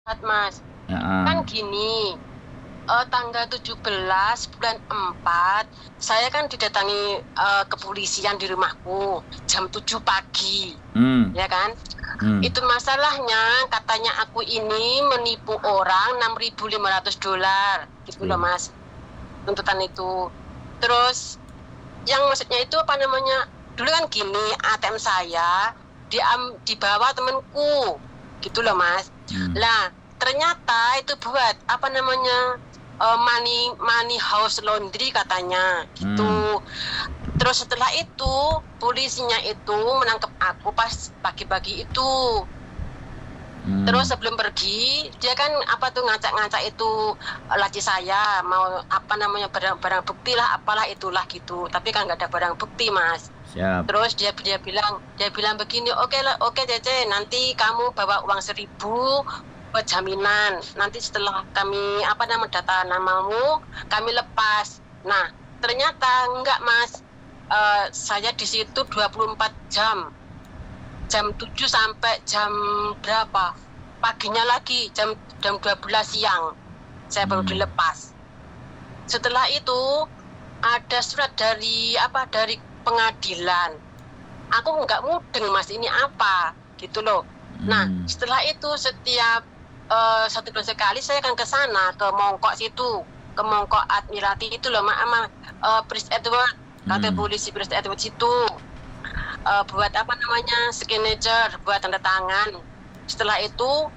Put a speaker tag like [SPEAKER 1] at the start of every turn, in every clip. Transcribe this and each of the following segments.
[SPEAKER 1] Mas. Kan gini, tanggal 17 bulan 4, saya kan didatangi kepolisian di rumahku jam 7 pagi, ya kan? Itu masalahnya, katanya aku ini menipu orang $6.500, gitu loh Mas, tuntutan itu. Terus, yang maksudnya itu apa namanya, dulu kan gini, ATM saya dibawa temanku, gitu loh Mas. Lah, ternyata itu buat apa namanya money house laundry katanya gitu. Terus setelah itu polisinya itu menangkap aku pas pagi-pagi itu. Terus sebelum pergi dia kan apa tuh ngacak-ngacak itu laci saya mau apa namanya barang bukti lah apalah itulah gitu. Tapi kan nggak ada barang bukti Mas.
[SPEAKER 2] Siap.
[SPEAKER 1] Terus dia bilang begini, oke Cece, nanti kamu bawa uang 1.000 buat jaminan. Nanti setelah kami data namamu, kami lepas. Nah, ternyata enggak Mas. Saya di situ 24 jam. Jam 7 sampai jam berapa? Paginya lagi jam 12 siang. Saya baru dilepas. Setelah itu ada surat dari pengadilan. Aku nggak mudeng Mas, ini apa gitu loh. Nah, setelah itu setiap 1 bulan sekali saya akan ke sana, ke Mongkok situ, ke Mongkok Admiralty itu loh, Prince Edward, kantor polisi Prince Edward situ, buat signature, buat tanda tangan. Setelah itu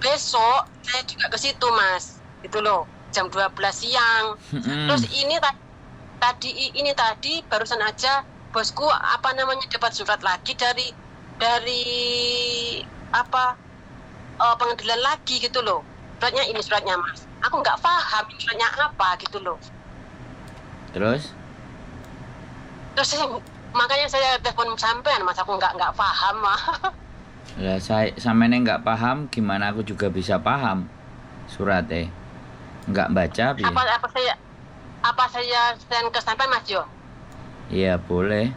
[SPEAKER 1] besok saya juga ke situ Mas, gitu loh, jam 12 siang. Terus ini tadi barusan aja bosku dapat surat lagi dari pengadilan lagi gitu loh. Suratnya Mas. Aku nggak paham suratnya apa gitu loh.
[SPEAKER 2] Terus
[SPEAKER 1] makanya saya telepon sampean Mas, aku nggak paham Mas.
[SPEAKER 2] Lah sampean nggak paham, gimana aku juga bisa paham suratnya? Nggak baca bi?
[SPEAKER 1] Apa saya send ke sampean Mas Jo?
[SPEAKER 2] Iya boleh.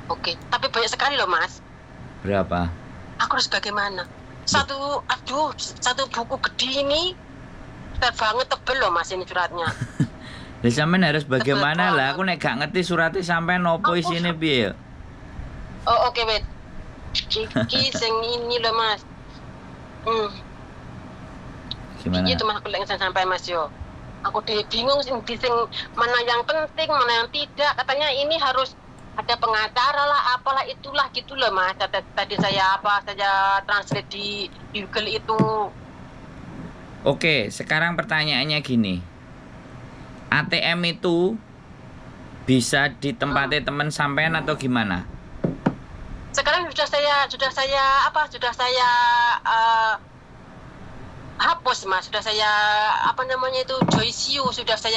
[SPEAKER 1] Oke, tapi banyak sekali loh Mas.
[SPEAKER 2] Berapa?
[SPEAKER 1] Aku harus bagaimana? Satu buku gede ini banget tebel loh Mas ini suratnya.
[SPEAKER 2] Lah sampean harus bagaimana lah? Aku nek gak ngerti suratnya sampean nopo isine piye?
[SPEAKER 1] Oh oke, wait. Iki sing ini loh Mas.
[SPEAKER 2] Gimana?
[SPEAKER 1] Itu Mas, aku lagi sampai Mas yo. Aku bingung sing mana yang penting, mana yang tidak. Katanya ini harus ada pengacara lah, apalah itulah gitu loh Mas. Tadi saya translate di Google itu.
[SPEAKER 2] Oke, sekarang pertanyaannya gini. ATM itu bisa ditempati teman sampean atau gimana?
[SPEAKER 1] Sekarang sudah saya hapus Mas, sudah saya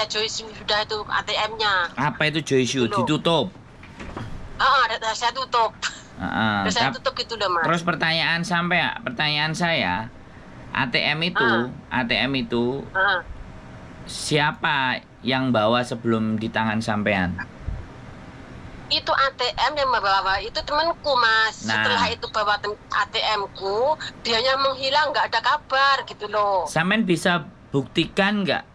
[SPEAKER 1] Joyce sudah itu ATM-nya.
[SPEAKER 2] Apa itu Joyce? Ditutup?
[SPEAKER 1] Saya tutup. Saya tutup gitu loh Mas.
[SPEAKER 2] Terus pertanyaan saya, ATM itu siapa yang bawa sebelum di tangan sampean?
[SPEAKER 1] Itu ATM yang bawa itu temanku Mas. Nah, setelah itu bawa ATM-ku, dianya menghilang, nggak ada kabar gitu loh.
[SPEAKER 2] Sampean bisa buktikan nggak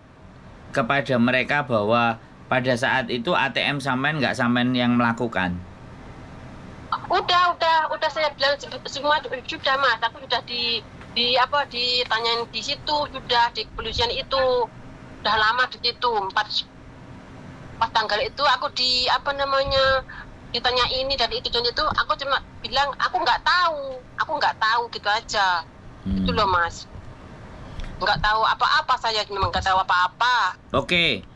[SPEAKER 2] kepada mereka bahwa pada saat itu ATM sampean nggak sampean yang melakukan?
[SPEAKER 1] Udah saya bilang semua sudah Mas. Aku sudah ditanyain di situ, sudah di kepolisian itu. Udah lama di situ, pas tanggal itu aku ditanya ini dan itu, aku cuma bilang aku nggak tahu gitu aja. Itu loh Mas, nggak tahu apa-apa, saya memang nggak tahu apa-apa.
[SPEAKER 2] Oke,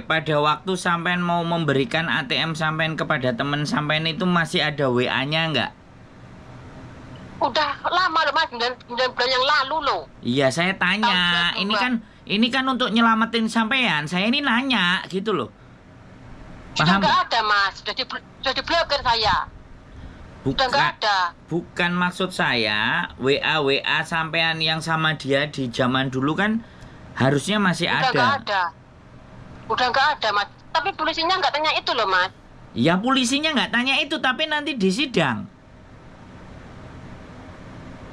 [SPEAKER 2] pada waktu sampean mau memberikan ATM sampean kepada teman sampean itu masih ada WA-nya nggak?
[SPEAKER 1] Udah lama loh Mas, 9 bulan yang lalu loh.
[SPEAKER 2] Iya, saya tanya, ini kan untuk nyelamatin sampean, saya ini nanya gitu loh.
[SPEAKER 1] Sudah nggak ada Mas, sudah diblokir saya. Sudah nggak ada.
[SPEAKER 2] Bukan maksud saya, WA sampean yang sama dia di zaman dulu kan harusnya masih ada.
[SPEAKER 1] Udah nggak ada Mas, tapi polisinya nggak tanya itu loh Mas.
[SPEAKER 2] Ya polisinya nggak tanya itu, tapi nanti di sidang.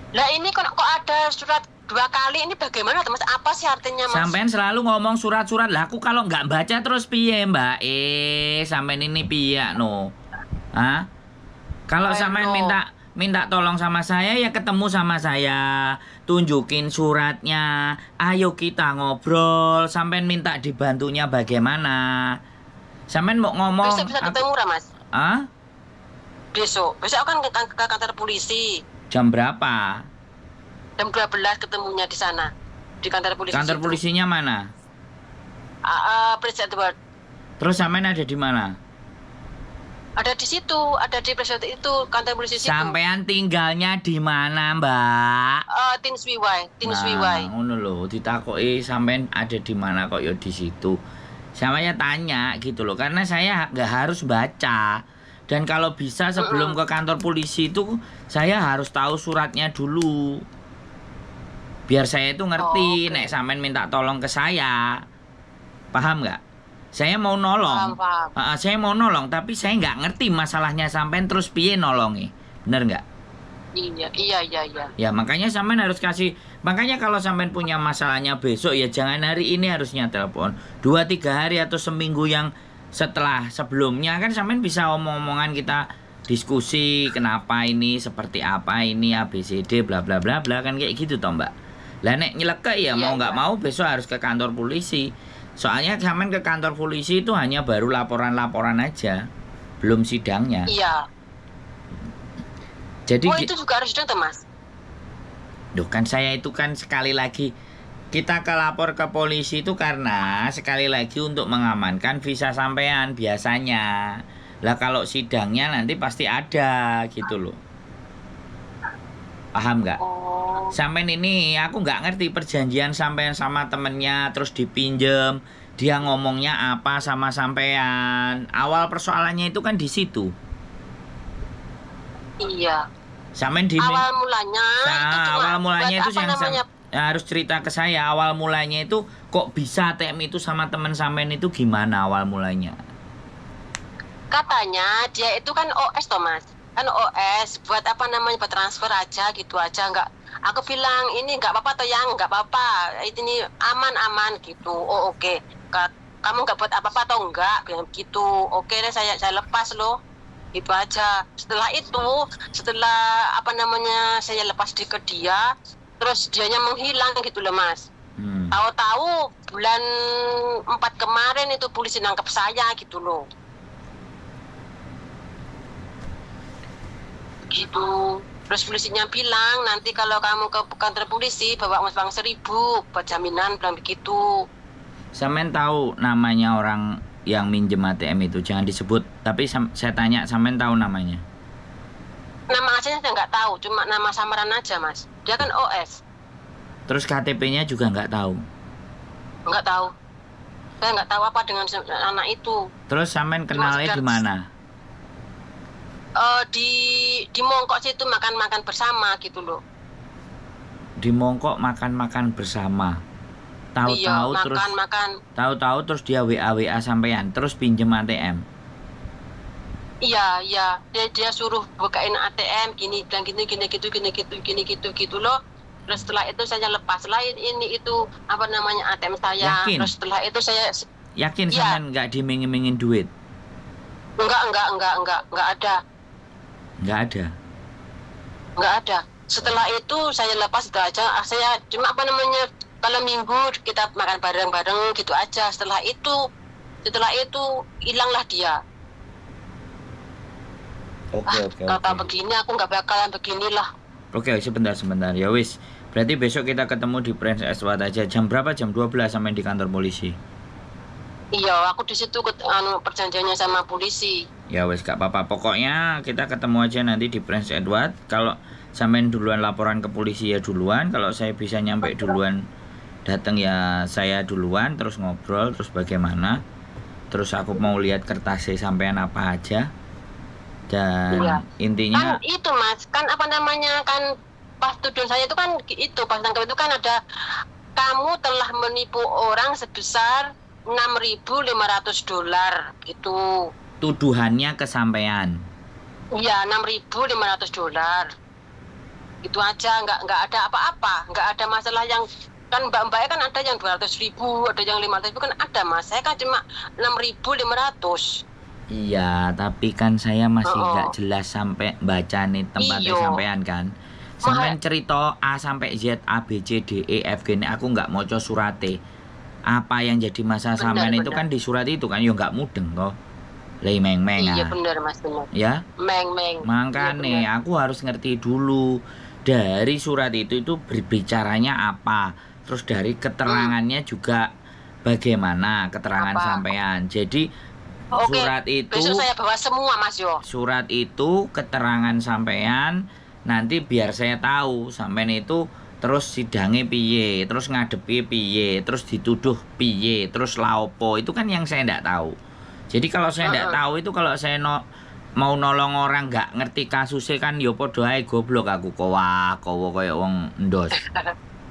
[SPEAKER 1] Lah ini kok ada surat 2 kali, ini bagaimana Mas? Apa sih artinya Mas?
[SPEAKER 2] Sampean selalu ngomong surat-surat lah. Aku kalau nggak baca terus piye, Mbak? Sampean ini piye no? Hah? Kalau sampean minta tolong sama saya ya ketemu sama saya, tunjukin suratnya. Ayo kita ngobrol. Sampean minta dibantunya bagaimana? Sampean mau ngomong
[SPEAKER 1] Besok bisa ketemu lah Mas?
[SPEAKER 2] Hah?
[SPEAKER 1] Besok kan ke kantor polisi.
[SPEAKER 2] Jam berapa?
[SPEAKER 1] Jam 12 ketemunya di sana. Di kantor polisi.
[SPEAKER 2] Kantor polisinya mana?
[SPEAKER 1] Prince Edward.
[SPEAKER 2] Terus sampean ada di mana?
[SPEAKER 1] Ada di situ, ada di Prince Edward itu, kantor polisi situ.
[SPEAKER 2] Sampean tinggalnya di mana, Mbak?
[SPEAKER 1] Tin Swiwai.
[SPEAKER 2] Ngono lho, ditakoki sampean ada di mana kok ya di situ. Saya tanya gitu loh, karena saya nggak harus baca. Dan kalau bisa sebelum ke kantor polisi itu saya harus tahu suratnya dulu. Biar saya itu ngerti nek sampean minta tolong ke saya. Paham nggak? Saya mau nolong.
[SPEAKER 1] Paham.
[SPEAKER 2] Saya mau nolong tapi saya nggak ngerti masalahnya sampean terus piye nolongi. Bener nggak?
[SPEAKER 1] Iya.
[SPEAKER 2] Ya makanya sampean harus kasih. Makanya kalau sampean punya masalahnya besok ya jangan hari ini harusnya telepon. 2-3 hari atau seminggu yang sebelumnya kan sampean bisa omong-omongan kita diskusi kenapa ini seperti apa ini ABCD bla bla bla bla kan kayak gitu toh Mbak. Lah nek nyelekek ya mau nggak mau besok harus ke kantor polisi. Soalnya sampean ke kantor polisi itu hanya baru laporan-laporan aja, belum sidangnya.
[SPEAKER 1] Iya.
[SPEAKER 2] Jadi
[SPEAKER 1] itu juga harus sidang toh Mas?
[SPEAKER 2] Duh kan saya itu kan sekali lagi kita kelapor ke polisi itu karena sekali lagi untuk mengamankan visa sampean biasanya. Lah kalau sidangnya nanti pasti ada gitu loh. Paham nggak? Sampean ini aku nggak ngerti perjanjian sampean sama temennya terus dipinjem. Dia ngomongnya apa sama sampean. Awal persoalannya itu kan di situ.
[SPEAKER 1] Iya.
[SPEAKER 2] Sampean
[SPEAKER 1] awal mulanya
[SPEAKER 2] itu yang harus cerita ke saya. Awal mulanya itu kok bisa ATM itu sama teman sampean itu gimana awal mulanya?
[SPEAKER 1] Katanya dia itu kan OS toh Mas. Kan OS buat buat transfer aja gitu aja enggak. Aku bilang ini enggak apa-apa toh yang enggak apa-apa. Ini aman gitu. Oh oke. Kamu enggak buat apa-apa atau enggak bilang gitu. Oke deh saya lepas loh. Itu aja. Setelah saya lepas ke dia, terus dianya menghilang gitu loh Mas. Tahu-tahu bulan 4 kemarin itu polisi nangkep saya gitu loh. Gitu. Terus polisinya bilang nanti kalau kamu ke kantor polisi bawa uang 1.000 buat jaminan, bilang begitu.
[SPEAKER 2] Sampean tahu namanya orang yang minjem ATM itu jangan disebut, tapi saya tanya sampean tahu namanya?
[SPEAKER 1] Nama aslinya saya nggak tahu, cuma nama samaran aja Mas. Dia kan OS.
[SPEAKER 2] Terus KTP-nya juga nggak tahu?
[SPEAKER 1] Nggak tahu. Saya nggak tahu apa dengan anak itu.
[SPEAKER 2] Terus sampean kenalnya di mana?
[SPEAKER 1] Di Mongkok situ makan-makan bersama gitu loh.
[SPEAKER 2] Di Mongkok makan-makan bersama. Tahu-tahu terus dia WA sampean terus pinjem ATM.
[SPEAKER 1] Iya. Dia suruh bukain ATM gini gitu loh. Terus setelah itu saya lepas lain ini itu ATM saya.
[SPEAKER 2] Yakin?
[SPEAKER 1] Terus setelah itu saya
[SPEAKER 2] yakin sampean nggak dimingin-mingin duit?
[SPEAKER 1] Enggak ada. Nggak ada. Setelah itu saya lepas itu aja. Saya cuma kalau minggu kita makan bareng-bareng gitu aja. Setelah itu hilanglah dia.
[SPEAKER 2] Oke.
[SPEAKER 1] Kata begini aku nggak bakalan beginilah.
[SPEAKER 2] Oke, sebentar. Ya wis. Berarti besok kita ketemu di Prince Edward aja. Jam berapa? Jam 12 sampai di kantor polisi.
[SPEAKER 1] Iya, aku di situ perjanjiannya sama polisi.
[SPEAKER 2] Ya wes gak apa-apa. Pokoknya kita ketemu aja nanti di Prince Edward. Kalau sampean duluan laporan ke polisi ya duluan. Kalau saya bisa nyampe duluan datang ya saya duluan. Terus ngobrol terus bagaimana. Terus aku mau lihat kertasnya sampean apa aja. Dan intinya
[SPEAKER 1] kan itu Mas, kan kan pas tuduhan saya itu kan itu pas tangkap itu kan ada kamu telah menipu orang sebesar $6.500 gitu.
[SPEAKER 2] Tuduhannya ke sampean.
[SPEAKER 1] Iya, $6.500. Itu aja, nggak ada apa-apa, nggak ada masalah yang kan mbak-mbaknya kan ada yang 200.000, ada yang 500.000 kan ada Mas. Saya kan cuma 6.500.
[SPEAKER 2] Iya, tapi kan saya masih
[SPEAKER 1] Oh,
[SPEAKER 2] nggak jelas sampai baca nih tempatnya
[SPEAKER 1] iyo,
[SPEAKER 2] sampean kan.
[SPEAKER 1] mah
[SPEAKER 2] Sampean cerita A sampai Z, A B C D E F G ini aku nggak mau surate. Apa yang jadi masalah sampean itu
[SPEAKER 1] benar.
[SPEAKER 2] kan di surat itu kan, yo nggak mudeng toh. Lei meng-meng
[SPEAKER 1] Iya
[SPEAKER 2] ah.
[SPEAKER 1] benar Mas, benar.
[SPEAKER 2] Ya,
[SPEAKER 1] Meng. Iya benar.
[SPEAKER 2] makanya aku harus ngerti dulu dari surat itu berbicaranya apa. Terus dari keterangannya juga bagaimana keterangan
[SPEAKER 1] Apa?
[SPEAKER 2] sampean. Jadi
[SPEAKER 1] Oke,
[SPEAKER 2] surat
[SPEAKER 1] besok
[SPEAKER 2] itu
[SPEAKER 1] saya bawa semua Mas Yo.
[SPEAKER 2] surat itu keterangan sampean, nanti biar saya tahu sampean itu terus sidangnya piye, terus ngadepi piye, terus dituduh piye, terus laopo, itu kan yang saya ndak tahu. Jadi kalau saya ndak tahu itu, kalau saya mau nolong orang nggak ngerti kasusnya kan yo podo ae goblok aku kowo kayak wong ndos.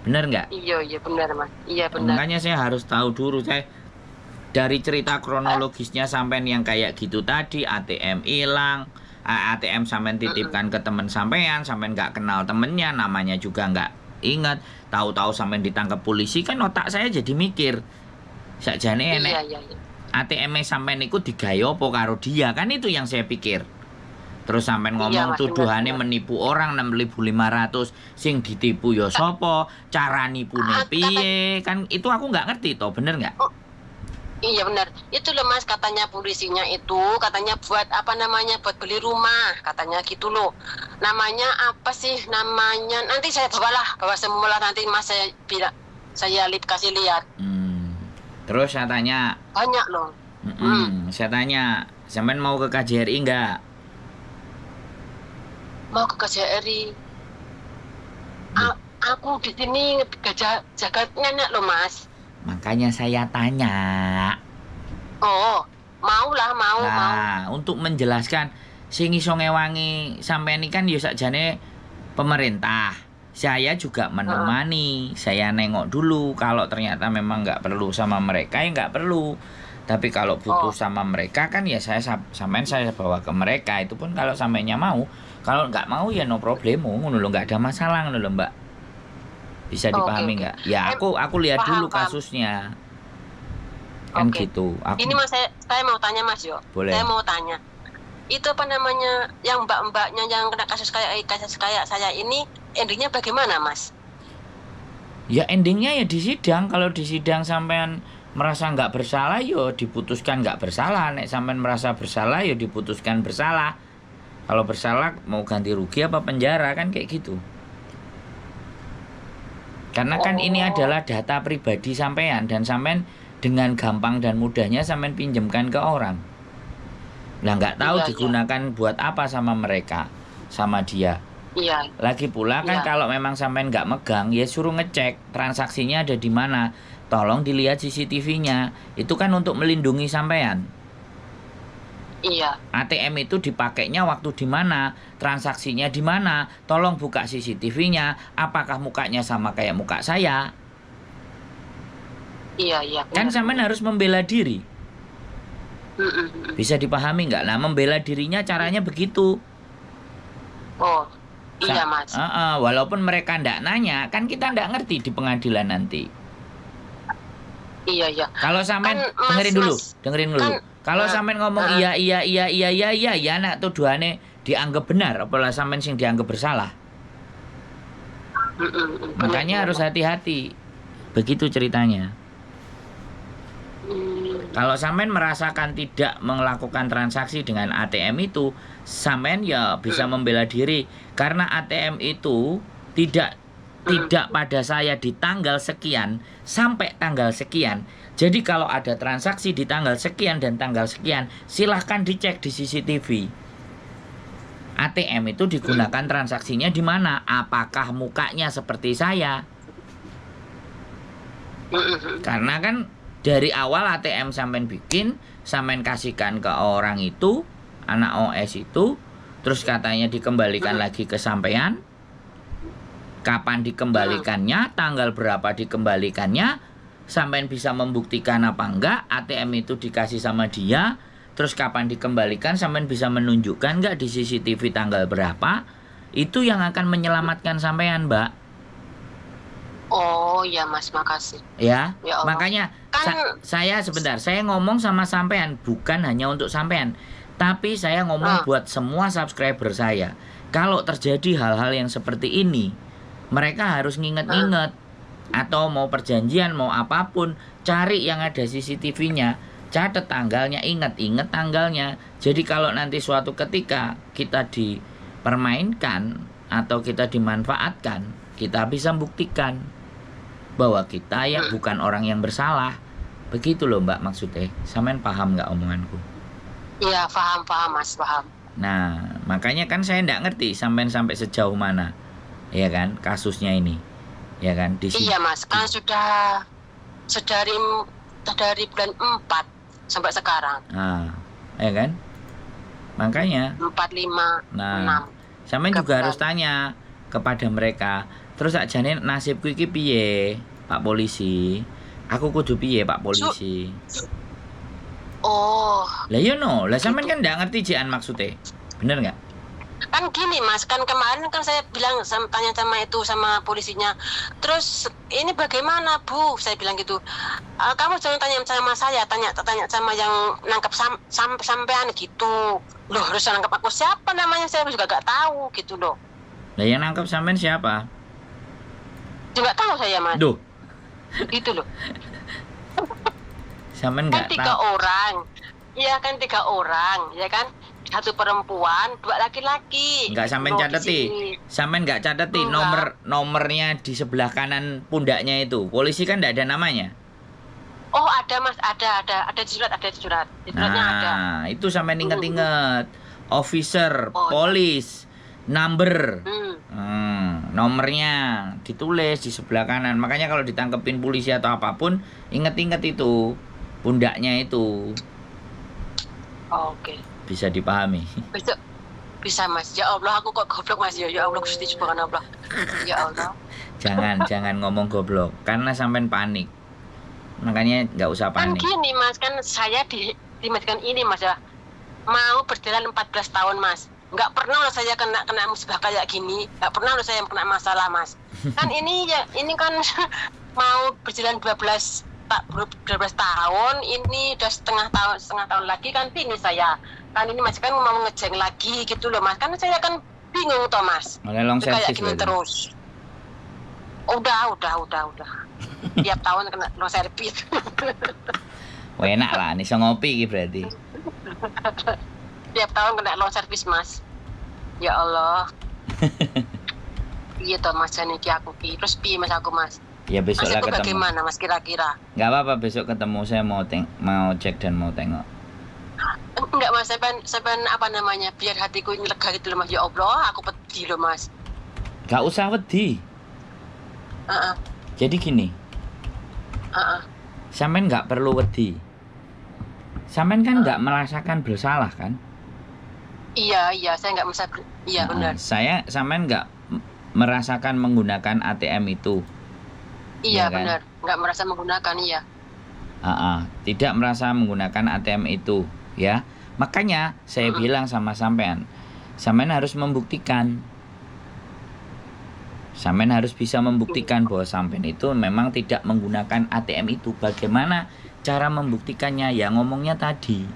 [SPEAKER 2] Bener nggak?
[SPEAKER 1] Iya benar Mas. Iya benar.
[SPEAKER 2] Makanya saya harus tahu dulu. Saya dari cerita kronologisnya sampean yang kayak gitu tadi, ATM hilang, ATM sampean titipkan ke teman sampean nggak kenal temennya, namanya juga nggak ingat, tahu-tahu sampean ditangkap polisi, kan otak saya jadi mikir, sakjane enek
[SPEAKER 1] Iya.
[SPEAKER 2] ATM-nya sampean iku digawe apa karo dia, kan itu yang saya pikir. Terus sampean
[SPEAKER 1] Iya
[SPEAKER 2] ngomong
[SPEAKER 1] Mas,
[SPEAKER 2] tuduhannya
[SPEAKER 1] benar.
[SPEAKER 2] menipu orang 6.500, sing ditipu yo sopo, cara nipune piye, kan itu aku nggak ngerti toh, bener nggak?
[SPEAKER 1] Iya benar. Itu loh Mas, katanya polisinya itu katanya buat apa namanya, buat beli rumah, katanya gitu loh. Namanya apa sih namanya? Nanti saya bawa semua lah, nanti Mas saya bilang, saya kasih lihat.
[SPEAKER 2] Terus saya tanya,
[SPEAKER 1] Banyak loh.
[SPEAKER 2] saya tanya, sampean mau ke KJRI nggak?
[SPEAKER 1] Mau ke KJRI. Aku di sini jaga nenek loh Mas.
[SPEAKER 2] Makanya saya tanya.
[SPEAKER 1] Oh, mau.
[SPEAKER 2] Nah, untuk menjelaskan sing iso ngewangi sampean ini kan ya sakjane pemerintah. Saya juga menemani, saya nengok dulu kalau ternyata memang nggak perlu sama mereka ya nggak perlu. Tapi kalau butuh sama mereka kan ya sampean saya bawa ke mereka. Itu pun kalau sampeannya mau. Kalau nggak mau ya no problemo, ngono lho, nggak ada masalah ngono lho, Mbak. Bisa dipahami nggak? Ya aku lihat
[SPEAKER 1] Paham.
[SPEAKER 2] dulu kasusnya. Kan
[SPEAKER 1] Oke.
[SPEAKER 2] gitu.
[SPEAKER 1] Ini Mas, saya mau tanya Mas Yo.
[SPEAKER 2] Boleh.
[SPEAKER 1] Saya mau tanya. Itu apa namanya, yang mbak-mbaknya yang kena kasus kayak saya ini, endingnya bagaimana Mas?
[SPEAKER 2] Ya endingnya ya di sidang. Kalau di sidang sampean merasa nggak bersalah, yo diputuskan nggak bersalah. Nek sampean merasa bersalah, yo diputuskan bersalah. Kalau bersalah mau ganti rugi apa penjara, kan kayak gitu. Karena kan ini adalah data pribadi sampean, dan sampean dengan gampang dan mudahnya sampean pinjemkan ke orang. Lah nggak tahu digunakan buat apa sama mereka, sama dia.
[SPEAKER 1] Iya.
[SPEAKER 2] Lagi pula kan kalau memang sampean nggak megang, ya suruh ngecek transaksinya ada di mana. Tolong dilihat CCTV-nya. Itu kan untuk melindungi sampean.
[SPEAKER 1] Iya.
[SPEAKER 2] ATM itu dipakainya waktu di mana, transaksinya di mana. Tolong buka CCTV-nya. Apakah mukanya sama kayak muka saya?
[SPEAKER 1] Iya.
[SPEAKER 2] Kan sampean harus membela diri. Bisa dipahami nggak? Nah, membela dirinya caranya begitu.
[SPEAKER 1] Oh, iya Mas.
[SPEAKER 2] Walaupun mereka ndak nanya, kan kita ndak ngerti di pengadilan nanti.
[SPEAKER 1] Iya.
[SPEAKER 2] Kalau sampean
[SPEAKER 1] Kan,
[SPEAKER 2] dengerin dulu. Kalau sampean ngomong iya, nak tuduhane dianggap benar, apalah sampean sing dianggap bersalah. Makanya harus hati-hati. Begitu ceritanya. Kalau sampean merasakan tidak melakukan transaksi dengan ATM itu, sampean ya bisa membela diri, karena ATM itu tidak pada saya di tanggal sekian sampai tanggal sekian. Jadi kalau ada transaksi di tanggal sekian dan tanggal sekian, silahkan dicek di CCTV. ATM itu digunakan transaksinya di mana? Apakah mukanya seperti saya? Karena kan dari awal ATM sampean bikin, sampean kasihkan ke orang itu, anak OS itu, terus katanya dikembalikan lagi ke sampean. Kapan dikembalikannya, tanggal berapa dikembalikannya, sampean bisa membuktikan apa enggak, ATM itu dikasih sama dia, terus kapan dikembalikan, sampean bisa menunjukkan enggak di CCTV tanggal berapa, Itu yang akan menyelamatkan sampean, Mbak.
[SPEAKER 1] Oh ya Mas, makasih.
[SPEAKER 2] Ya,
[SPEAKER 1] Ya Allah.
[SPEAKER 2] makanya
[SPEAKER 1] Kan
[SPEAKER 2] saya sebentar, saya ngomong sama sampean bukan hanya untuk sampean, tapi saya ngomong buat semua subscriber saya. Kalau terjadi hal-hal yang seperti ini, mereka harus nginget-nginget atau mau perjanjian, mau apapun, cari yang ada CCTV-nya, catat tanggalnya, ingat-ingat tanggalnya. Jadi kalau nanti suatu ketika kita dipermainkan atau kita dimanfaatkan, kita bisa buktikan bahwa kita ya bukan orang yang bersalah. Begitu loh Mbak maksudnya. Sampean paham nggak omonganku?
[SPEAKER 1] iya, paham Mas, paham.
[SPEAKER 2] Nah, makanya kan saya nggak ngerti sampean sampai sejauh mana, ya kan, kasusnya ini, ya kan, di sini.
[SPEAKER 1] Iya Mas, kan sudah dari bulan 4 sampai sekarang.
[SPEAKER 2] Nah, ya kan, makanya.
[SPEAKER 1] 4, 5,
[SPEAKER 2] Nah,
[SPEAKER 1] 6.
[SPEAKER 2] sampean juga harus tanya kepada mereka. Terus sakjane nasibku iki piye, Pak Polisi? Aku kudu piye, Pak Polisi?
[SPEAKER 1] Oh,
[SPEAKER 2] Lah yo no, lah sampean kan nggak ngerti jian maksudnya. Bener nggak?
[SPEAKER 1] kan gini Mas, kan kemarin kan saya bilang tanya sama polisinya. Terus ini bagaimana Bu? Saya bilang gitu. Kamu jangan tanya sama saya, tanya sama yang nangkap sampean gitu. Loh, harus nangkap aku siapa namanya? Saya juga gak tahu gitu loh.
[SPEAKER 2] Lah yang nangkap sampean siapa?
[SPEAKER 1] Juga tahu saya Mas.
[SPEAKER 2] Duh,
[SPEAKER 1] Gitu loh.
[SPEAKER 2] sampean
[SPEAKER 1] Kan
[SPEAKER 2] nggak
[SPEAKER 1] 3
[SPEAKER 2] tahu.
[SPEAKER 1] orang. Iya kan 3 orang, ya kan? 1 perempuan, 2 laki-laki.
[SPEAKER 2] Nggak sampean
[SPEAKER 1] Loh, di
[SPEAKER 2] cateti.
[SPEAKER 1] sini.
[SPEAKER 2] Sampean nggak cateti
[SPEAKER 1] Enggak.
[SPEAKER 2] nomornya di sebelah kanan pundaknya itu. Polisi kan nggak ada namanya.
[SPEAKER 1] Oh ada Mas, ada di surat, di suratnya ada.
[SPEAKER 2] Nah, itu sampean inget-inget. Officer,
[SPEAKER 1] Oh.
[SPEAKER 2] polis, number.
[SPEAKER 1] Hmm.
[SPEAKER 2] Nomornya ditulis di sebelah kanan. Makanya kalau ditangkepin polisi atau apapun, inget-inget itu pundaknya itu.
[SPEAKER 1] Oke.
[SPEAKER 2] Bisa dipahami.
[SPEAKER 1] Besok bisa Mas. Ya Allah, aku kok goblok Mas. Ya Allah, Gusti Subhanallah. Ya Allah.
[SPEAKER 2] Jangan ngomong goblok karena sampean panik. Makanya nggak usah
[SPEAKER 1] Kan
[SPEAKER 2] panik.
[SPEAKER 1] gini Mas, kan saya dimatikan ini Mas ya. Mau berjalan 14 tahun Mas. Nggak pernah loh saya kena musibah kayak gini. Nggak pernah loh saya kena masalah Mas. Kan ini kan mau berjalan 12 tahun, ini udah setengah tahun lagi kan ini saya. Kan ini Mas kan mau ngejeng lagi gitu loh Mas. Kan saya kan bingung toh Mas.
[SPEAKER 2] Oleh long
[SPEAKER 1] Kayak
[SPEAKER 2] service
[SPEAKER 1] gini
[SPEAKER 2] berarti.
[SPEAKER 1] terus. Udah. Tiap tahun kena no service.
[SPEAKER 2] Wah, enak lah, nih ngopi iki berarti.
[SPEAKER 1] Tiap tahun kena no service Mas. Ya Allah. Iya toh Mas, jane iki aku ki. Terus piye Mas aku Mas?
[SPEAKER 2] Ya besok
[SPEAKER 1] Mas
[SPEAKER 2] lah
[SPEAKER 1] aku
[SPEAKER 2] ketemu.
[SPEAKER 1] bagaimana Mas kira-kira?
[SPEAKER 2] Nggak apa-apa, besok ketemu saya mau cek dan mau tengok.
[SPEAKER 1] Enggak Mas, sampai apa namanya? Biar hatiku ini lega gitu loh Mas. Ya Allah, aku pedih loh Mas.
[SPEAKER 2] Nggak usah wedi.
[SPEAKER 1] Heeh.
[SPEAKER 2] Jadi gini,
[SPEAKER 1] Heeh.
[SPEAKER 2] sampean nggak perlu wedi. Sampean kan nggak merasakan bersalah kan?
[SPEAKER 1] Iya, saya nggak bisa. Iya benar.
[SPEAKER 2] Sampean nggak merasakan menggunakan ATM itu.
[SPEAKER 1] Iya
[SPEAKER 2] ya kan?
[SPEAKER 1] benar. Nggak merasa menggunakan iya.
[SPEAKER 2] Tidak merasa menggunakan ATM itu, ya. Makanya saya bilang sama sampean harus membuktikan. Sampean harus bisa membuktikan bahwa sampean itu memang tidak menggunakan ATM itu. Bagaimana cara membuktikannya? Ya ngomongnya tadi.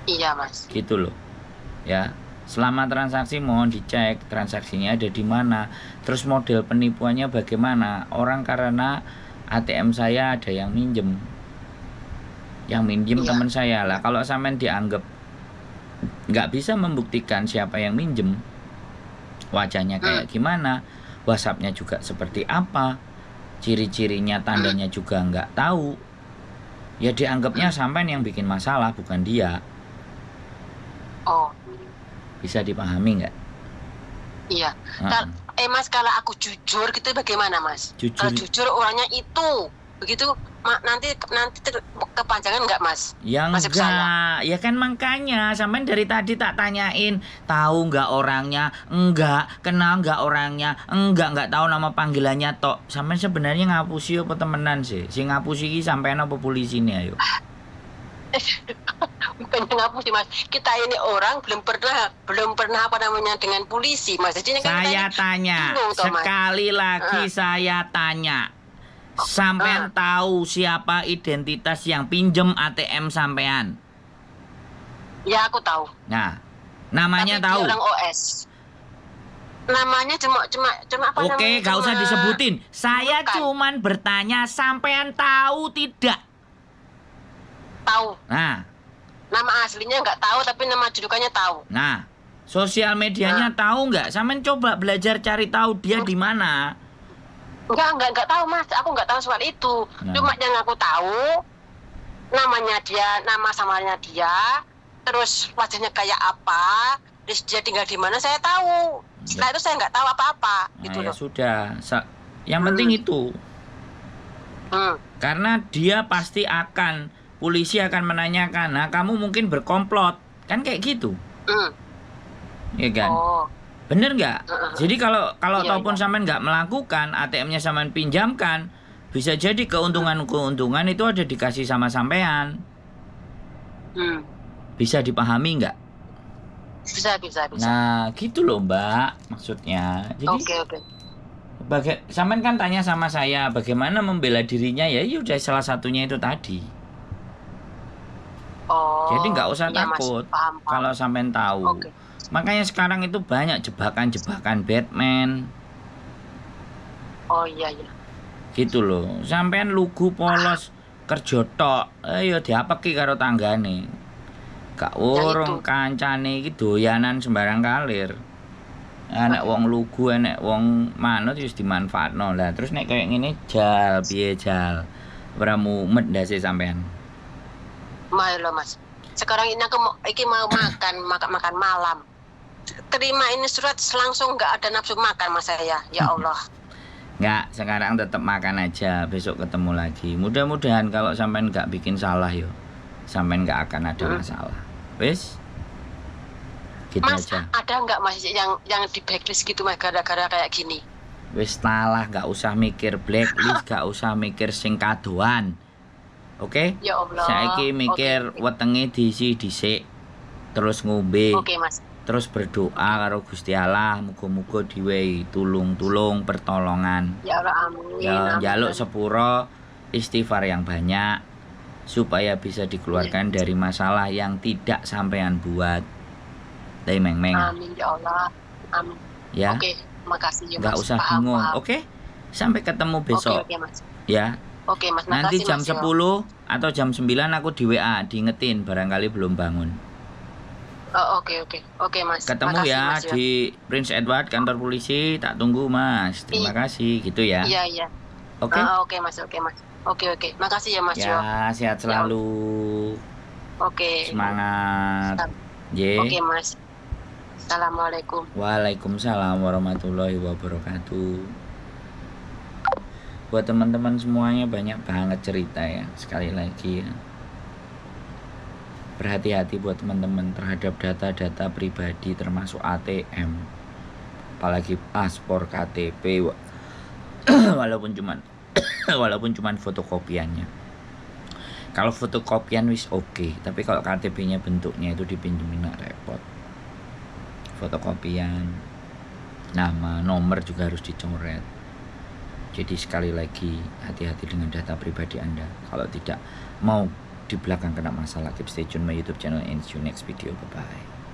[SPEAKER 1] Iya Mas.
[SPEAKER 2] Gitu loh. Ya. Selama transaksi mohon dicek transaksinya ada di mana. Terus model penipuannya bagaimana? Orang karena ATM saya ada yang minjem. Yang minjem
[SPEAKER 1] Iya.
[SPEAKER 2] teman saya lah. Kalau sampean dianggap nggak bisa membuktikan siapa yang minjem, wajahnya kayak gimana, WhatsApp-nya juga seperti apa, ciri-cirinya, tandanya juga nggak tahu, ya dianggapnya sampean yang bikin masalah, bukan dia.
[SPEAKER 1] Oh,
[SPEAKER 2] Bisa dipahami nggak?
[SPEAKER 1] iya.
[SPEAKER 2] Heeh.
[SPEAKER 1] Mas, kalau aku jujur gitu bagaimana Mas?
[SPEAKER 2] Jujur.
[SPEAKER 1] Kalau jujur orangnya itu begitu nanti kepanjangan nggak Mas?
[SPEAKER 2] Ya
[SPEAKER 1] Nasib
[SPEAKER 2] enggak, ya kan makanya sampean dari tadi tak tanyain, tahu nggak orangnya? Enggak, kenal nggak orangnya? Enggak tahu nama panggilannya tok. Sampean sebenarnya ngapusi apa temenan sih? Si ngapusi iki sampean apa polisi nih ayo?
[SPEAKER 1] Bukannya ngapusi Mas, kita ini orang belum pernah apa namanya dengan polisi Mas. Jadi kan
[SPEAKER 2] Saya tanya, sekali lagi saya tanya. Sampean tahu siapa identitas yang pinjem ATM sampean?
[SPEAKER 1] Ya aku tahu.
[SPEAKER 2] Nah, namanya
[SPEAKER 1] Tapi
[SPEAKER 2] tahu.
[SPEAKER 1] dia orang OS. Namanya cuma apa namanya?
[SPEAKER 2] Oke, gak usah disebutin. Saya
[SPEAKER 1] Bukan.
[SPEAKER 2] cuman bertanya, sampean tahu tidak?
[SPEAKER 1] Tahu.
[SPEAKER 2] Nah,
[SPEAKER 1] Nama aslinya nggak tahu, tapi nama julukannya tahu.
[SPEAKER 2] nah, sosial medianya tahu nggak? Sampean coba belajar cari tahu dia di mana.
[SPEAKER 1] Enggak tahu Mas. Aku nggak tahu soal itu.
[SPEAKER 2] Nah.
[SPEAKER 1] Cuma yang aku tahu namanya dia, nama samarnya dia, terus wajahnya kayak apa, terus dia tinggal di mana saya tahu. Setelah itu saya nggak tahu apa-apa gitu
[SPEAKER 2] Nah, ya
[SPEAKER 1] loh.
[SPEAKER 2] sudah. Yang penting itu. Karena dia pasti polisi akan menanyakan, nah kamu mungkin berkomplot. Kan kayak gitu. Ya kan?
[SPEAKER 1] Oh.
[SPEAKER 2] Bener nggak? Jadi kalau
[SPEAKER 1] Iya,
[SPEAKER 2] ataupun sampean nggak melakukan, ATM-nya sampean pinjamkan, bisa jadi keuntungan-keuntungan itu ada dikasih sama sampean. Bisa dipahami nggak?
[SPEAKER 1] Bisa.
[SPEAKER 2] Nah, gitu loh Mbak, maksudnya. Jadi,
[SPEAKER 1] Oke.
[SPEAKER 2] sampean kan tanya sama saya bagaimana membela dirinya, ya udah salah satunya itu tadi.
[SPEAKER 1] Oh.
[SPEAKER 2] Jadi nggak usah
[SPEAKER 1] iya, Mas.
[SPEAKER 2] takut
[SPEAKER 1] Paham.
[SPEAKER 2] kalau sampean tahu.
[SPEAKER 1] Oke.
[SPEAKER 2] Makanya sekarang itu banyak jebakan-jebakan Batman.
[SPEAKER 1] Oh iya.
[SPEAKER 2] Gitu loh. Sampean lugu polos kerja tok, ayo diapeki karo tanggane. Gak urung kancane iki doyanan sembarang kalir. Enek wong lugu, enek wong manut wis dimanfaatno. Lah terus nek kayak ngene jal piye jal. Ora mumet ndase sampean.
[SPEAKER 1] Malo Mas. Sekarang ini aku mau makan malam. Terima ini surat langsung nggak ada nafsu makan Mas saya. Ya Allah.
[SPEAKER 2] Nggak, sekarang tetap makan aja, besok ketemu lagi. Mudah-mudahan kalau sampean nggak bikin salah yo, sampean nggak akan ada masalah. Wis? Gitu
[SPEAKER 1] Mas,
[SPEAKER 2] aja.
[SPEAKER 1] ada nggak Mas yang di blacklist gitu Mas gara-gara kayak gini?
[SPEAKER 2] Wis talah, nggak usah mikir blacklist, nggak usah mikir sing kadoan. Oke?
[SPEAKER 1] Ya Allah.
[SPEAKER 2] Saiki mikir
[SPEAKER 1] Oke.
[SPEAKER 2] wetenge diisi dhisik, terus ngombe.
[SPEAKER 1] Oke Mas.
[SPEAKER 2] Terus berdoa karo Gusti Allah, muga-muga diwehi tulung pertolongan.
[SPEAKER 1] Ya Allah amin.
[SPEAKER 2] Ya,
[SPEAKER 1] Amin.
[SPEAKER 2] jaluk sepuro istighfar yang banyak supaya bisa dikeluarkan dari masalah yang tidak sampean buat. Dai meng-meng.
[SPEAKER 1] Amin ya Allah. Amin.
[SPEAKER 2] Ya.
[SPEAKER 1] Oke, makasih ya Mas.
[SPEAKER 2] Nggak usah
[SPEAKER 1] Paham,
[SPEAKER 2] bingung.
[SPEAKER 1] paham.
[SPEAKER 2] Oke? Sampai ketemu besok.
[SPEAKER 1] Oke Mas.
[SPEAKER 2] Ya.
[SPEAKER 1] Oke Mas,
[SPEAKER 2] Nanti
[SPEAKER 1] makasih,
[SPEAKER 2] jam
[SPEAKER 1] Mas,
[SPEAKER 2] 10 atau jam 9 aku di WA diingetin barangkali belum bangun.
[SPEAKER 1] Oh, oke Mas.
[SPEAKER 2] Ketemu
[SPEAKER 1] Makasih,
[SPEAKER 2] ya
[SPEAKER 1] Mas,
[SPEAKER 2] di Prince Edward kantor polisi, tak tunggu Mas. Terima kasih gitu ya.
[SPEAKER 1] Iya.
[SPEAKER 2] Oke?
[SPEAKER 1] Oke Mas. Oke. Makasih ya Mas.
[SPEAKER 2] Ya, sehat selalu.
[SPEAKER 1] Oke.
[SPEAKER 2] Semangat. Ye.
[SPEAKER 1] Oke Mas. Assalamualaikum.
[SPEAKER 2] Waalaikumsalam warahmatullahi wabarakatuh. Buat teman-teman semuanya banyak banget cerita ya. Sekali lagi ya, berhati-hati buat teman-teman terhadap data-data pribadi termasuk ATM, apalagi paspor, KTP, walaupun cuman fotokopiannya. Kalau fotokopian wis oke, tapi kalau KTP-nya bentuknya itu dipinjemin repot. Fotokopian, nama, nomor juga harus dicoret. Jadi sekali lagi hati-hati dengan data pribadi Anda. Kalau tidak mau di belakang kena masalah, keep stay tune my YouTube channel and see you next video. Bye bye.